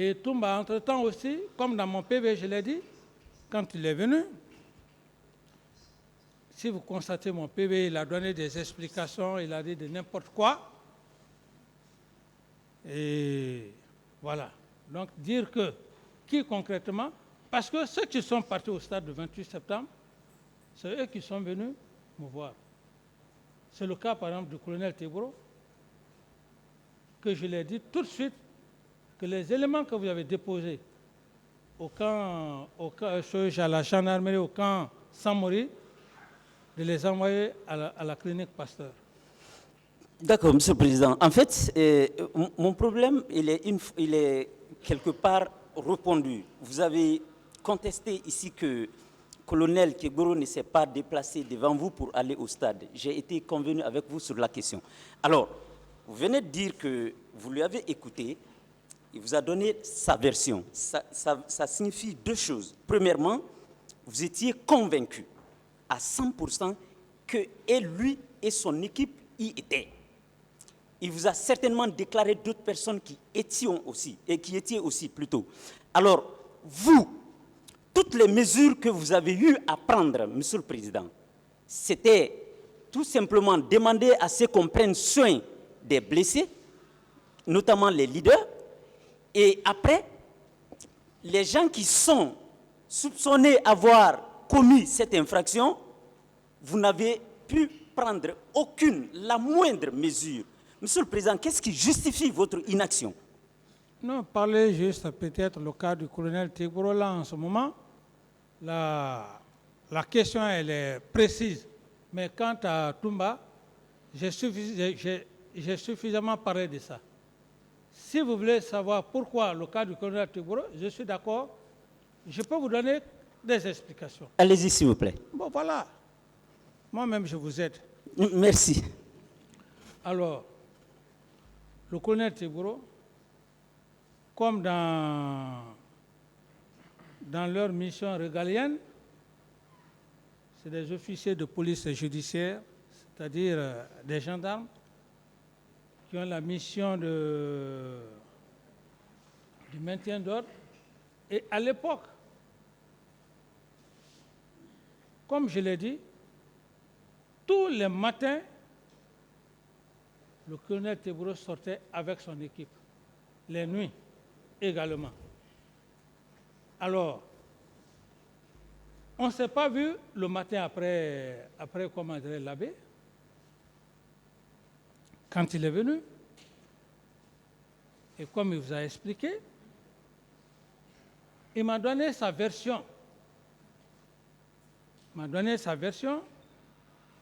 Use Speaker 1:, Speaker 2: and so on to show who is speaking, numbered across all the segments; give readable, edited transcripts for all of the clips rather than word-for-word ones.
Speaker 1: Et Toumba, entre-temps aussi, comme dans mon PV, je l'ai dit, quand il est venu, si vous constatez mon PV, il a donné des explications, il a dit de n'importe quoi. Et voilà. Donc dire que, qui concrètement, parce que ceux qui sont partis au stade du 28 septembre, c'est eux qui sont venus me voir. C'est le cas par exemple du colonel Teboro, que je l'ai dit tout de suite, que les éléments que vous avez déposés au camp à la gendarmerie, au camp Samori, de les envoyer à la clinique Pasteur.
Speaker 2: D'accord, Monsieur le Président. En fait, mon problème, il est quelque part répondu. Vous avez contesté ici que le colonel Kegoro ne s'est pas déplacé devant vous pour aller au stade. J'ai été convenu avec vous sur la question. Alors, vous venez de dire que vous lui avez écouté, il vous a donné sa version. Ça signifie deux choses. Premièrement, vous étiez convaincu à 100% que lui et son équipe y étaient. Il vous a certainement déclaré d'autres personnes qui étaient aussi plutôt. Alors, vous, toutes les mesures que vous avez eu à prendre, Monsieur le Président, c'était tout simplement demander à ce qu'on prenne soin des blessés, notamment les leaders, et après, les gens qui sont soupçonnés avoir commis cette infraction, vous n'avez pu prendre la moindre mesure. Monsieur le Président, qu'est-ce qui justifie votre inaction?
Speaker 1: Non, parlez juste peut-être le cas du colonel Teboro là en ce moment. La question, elle est précise. Mais quant à Toumba, j'ai suffisamment parlé de ça. Si vous voulez savoir pourquoi le cas du colonel Teboro, je suis d'accord. Je peux vous donner des explications.
Speaker 2: Allez-y, s'il vous plaît.
Speaker 1: Bon, voilà. Moi-même, je vous aide.
Speaker 2: Merci.
Speaker 1: Alors, le colonel Teboro, comme dans leur mission régalienne, c'est des officiers de police judiciaire, c'est-à-dire des gendarmes, qui ont la mission du maintien d'ordre. Et à l'époque, comme je l'ai dit, tous les matins, le colonel Teboro sortait avec son équipe, les nuits également. Alors, on ne s'est pas vu le matin après comment dirait l'abbé, quand il est venu. Et comme il vous a expliqué, il m'a donné sa version.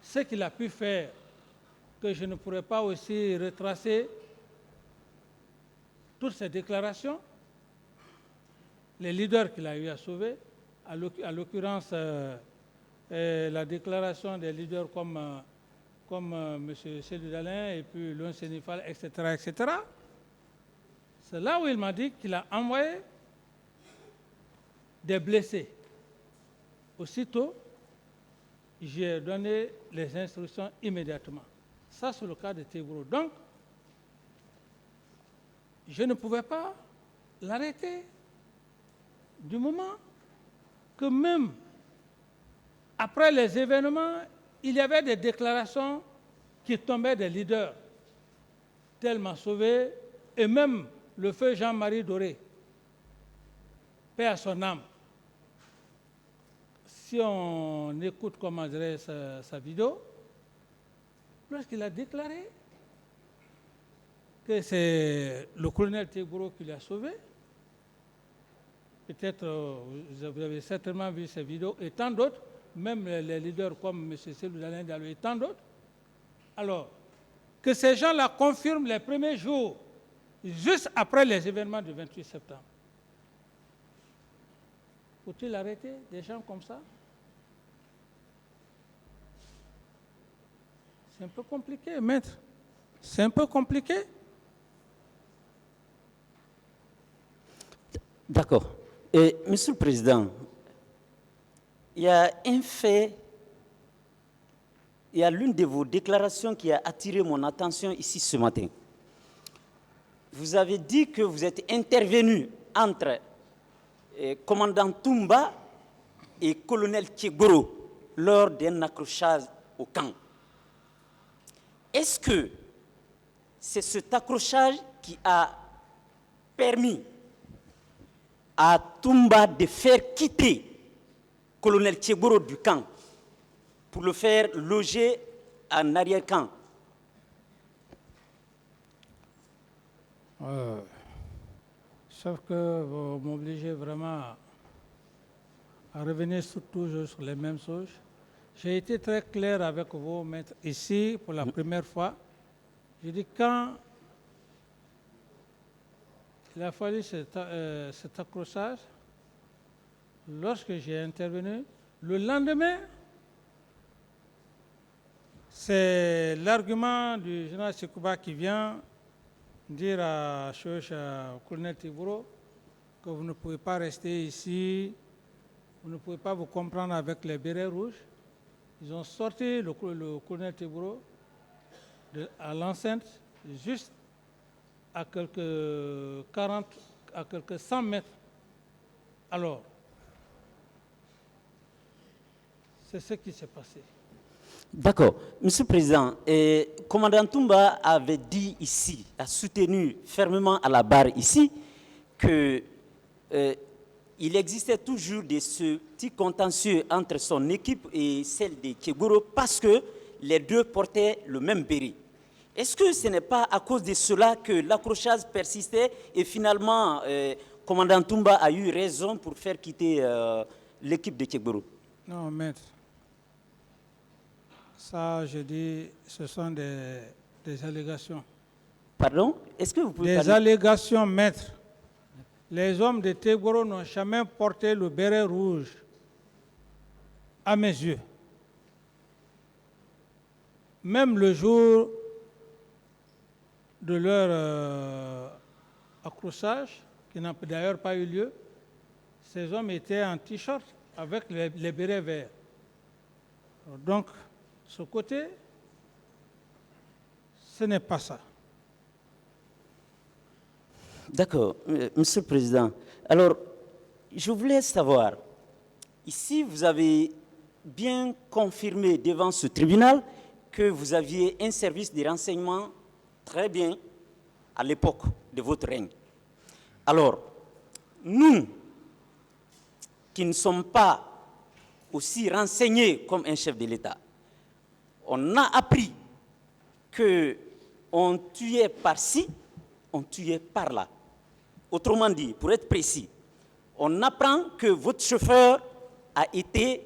Speaker 1: Ce qu'il a pu faire, que je ne pourrais pas aussi retracer toutes ces déclarations, les leaders qu'il a eu à sauver, à l'occurrence la déclaration des leaders comme M. Cédou Dalin et puis Loun Sénifal, etc., etc. C'est là où il m'a dit qu'il a envoyé des blessés. Aussitôt, j'ai donné les instructions immédiatement. Ça, c'est le cas de Teboro. Donc, je ne pouvais pas l'arrêter du moment que même après les événements, il y avait des déclarations qui tombaient des leaders, tellement sauvés, et même le feu Jean-Marie Doré, paix à son âme. Si on écoute, comment dirais sa vidéo, lorsqu'il a déclaré que c'est le colonel Teboro qui l'a sauvé, peut-être vous avez certainement vu ces vidéos, et tant d'autres, même les leaders comme M. Cédou Dalin Diallo et tant d'autres. Alors, que ces gens-là confirment les premiers jours, juste après les événements du 28 septembre. Faut-il arrêter des gens comme ça? C'est un peu compliqué, maître. C'est un peu compliqué.
Speaker 2: D'accord. Et, Monsieur le Président, il y a un fait, il y a l'une de vos déclarations qui a attiré mon attention ici ce matin. Vous avez dit que vous êtes intervenu entre commandant Toumba et colonel Tchegoro lors d'un accrochage au camp. Est-ce que c'est cet accrochage qui a permis à Toumba de faire quitter colonel Tchegoro du camp pour le faire loger en arrière-camp?
Speaker 1: Sauf que vous m'obligez vraiment à revenir toujours sur les mêmes choses. J'ai été très clair avec vous, maître, ici pour la première fois. J'ai dit quand il a fallu cet accrochage, lorsque j'ai intervenu, le lendemain, c'est l'argument du général Sekouba qui vient dire au colonel Tiburo que vous ne pouvez pas rester ici, vous ne pouvez pas vous comprendre avec les bérets rouges. Ils ont sorti le colonel Tiburo à l'enceinte, juste à quelques 40, à quelques 100 mètres. Alors, c'est ce qui s'est passé.
Speaker 2: D'accord. Monsieur le Président, commandant Toumba avait dit ici, a soutenu fermement à la barre ici, que il existait toujours des petits contentieux entre son équipe et celle de Tchegoro parce que les deux portaient le même béret. Est-ce que ce n'est pas à cause de cela que l'accrochage persistait et finalement, commandant Toumba a eu raison pour faire quitter l'équipe de Tchegoro?
Speaker 1: Non, maître. Ça, je dis, ce sont des allégations.
Speaker 2: Pardon? Est-ce que vous pouvez
Speaker 1: Des allégations, maître. Les hommes de Tchegoro n'ont jamais porté le béret rouge, à mes yeux. Même le jour de leur accrochage, qui n'a d'ailleurs pas eu lieu, ces hommes étaient en t-shirt avec les bérets verts. Donc, ce côté, ce n'est pas ça.
Speaker 2: D'accord, Monsieur le Président. Alors, je voulais savoir, ici, vous avez bien confirmé devant ce tribunal que vous aviez un service de renseignement très bien à l'époque de votre règne. Alors, nous, qui ne sommes pas aussi renseignés comme un chef de l'État, on a appris qu'on tuait par-ci, on tuait par-là. Autrement dit, pour être précis, on apprend que votre chauffeur a été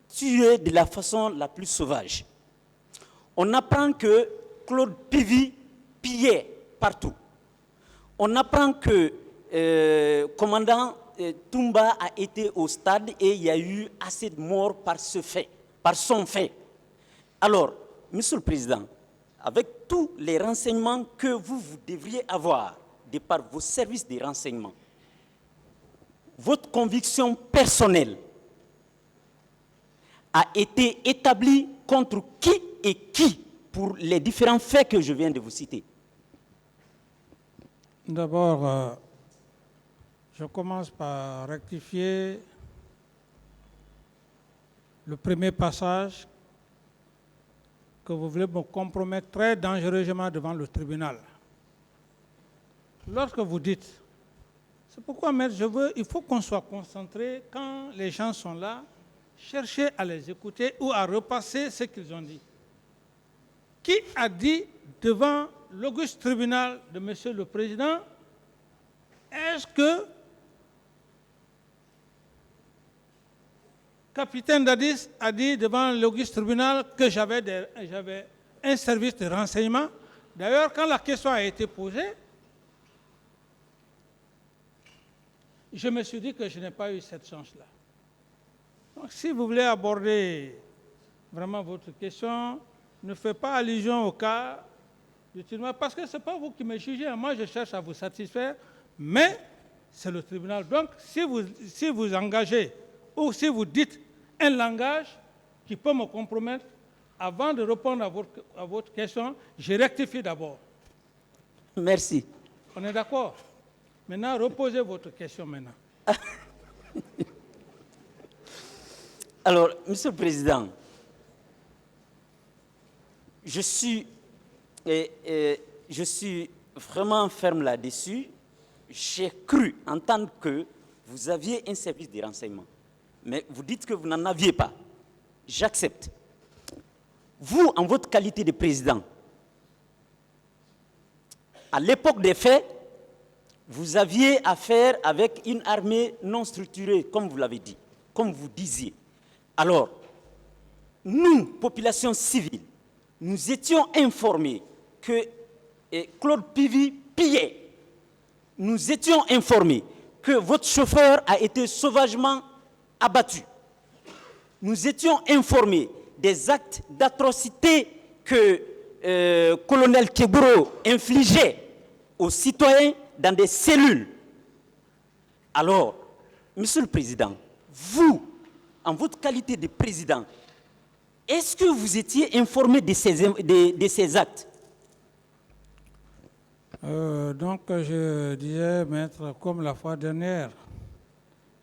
Speaker 2: tué de la façon la plus sauvage. On apprend que Claude Pivi pillait partout. On apprend que commandant Toumba a été au stade et il y a eu assez de morts par son fait. Alors, Monsieur le Président, avec tous les renseignements que vous devriez avoir de par vos services de renseignement, votre conviction personnelle a été établie contre qui et qui pour les différents faits que je viens de vous citer?
Speaker 1: D'abord, je commence par rectifier le premier passage que vous voulez me compromettre très dangereusement devant le tribunal. Lorsque vous dites, c'est pourquoi, maître, il faut qu'on soit concentré quand les gens sont là, chercher à les écouter ou à repasser ce qu'ils ont dit. Qui a dit devant l'auguste tribunal de Monsieur le Président, est-ce que capitaine Dadis a dit devant l'auguste tribunal que j'avais un service de renseignement? D'ailleurs, quand la question a été posée, je me suis dit que je n'ai pas eu cette chance-là. Donc, si vous voulez aborder vraiment votre question, ne faites pas allusion au cas du tribunal, parce que ce n'est pas vous qui me jugez. Moi, je cherche à vous satisfaire, mais c'est le tribunal. Donc, si vous engagez ou si vous dites un langage qui peut me compromettre, avant de répondre à votre question, je rectifie d'abord.
Speaker 2: Merci.
Speaker 1: On est d'accord? Maintenant, reposez votre question maintenant.
Speaker 2: Alors, Monsieur le Président, je suis vraiment ferme là-dessus. J'ai cru entendre que vous aviez un service de renseignement. Mais vous dites que vous n'en aviez pas. J'accepte. Vous, en votre qualité de président, à l'époque des faits, vous aviez affaire avec une armée non structurée, comme vous l'avez dit, comme vous disiez. Alors, nous, population civile, nous étions informés que Claude Pivy pillait. Nous étions informés que votre chauffeur a été sauvagement abattu. Nous étions informés des actes d'atrocité que colonel Keburo infligeait aux citoyens dans des cellules. Alors, Monsieur le Président, vous, en votre qualité de président, est-ce que vous étiez informé de ces actes?
Speaker 1: Donc, je disais, maître, comme la fois dernière,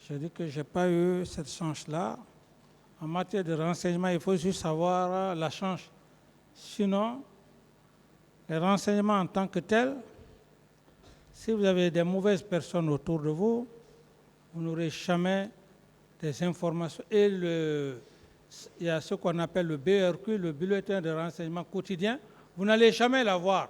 Speaker 1: je dis que je n'ai pas eu cette chance-là. En matière de renseignement, il faut juste avoir la chance. Sinon, les renseignements en tant que tels, si vous avez des mauvaises personnes autour de vous, vous n'aurez jamais des informations. Et il y a ce qu'on appelle le BRQ, le bulletin de renseignement quotidien, vous n'allez jamais l'avoir.